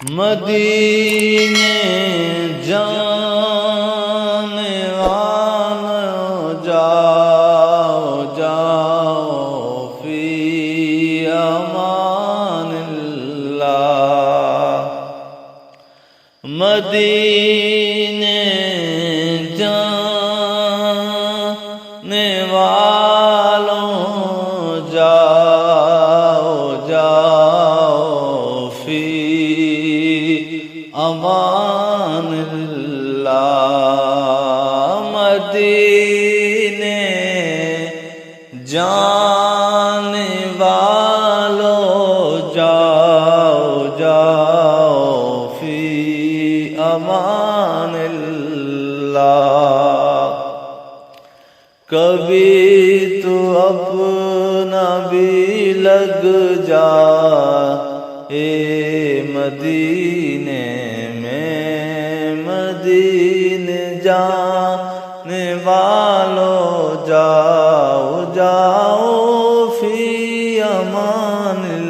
مدینے جانے والوں جاؤ جاؤ فی امان اللہ، مدینے جانے والوں جاؤ جاؤ فی امان اللہ، مدینے جانے والوں جاؤ جاؤ فی امان اللہ، کبھی تو اپنا بھی لگ جا اے مدینے میں، مدینے جانے والوں جاؤ جاؤ فی امان اللہ۔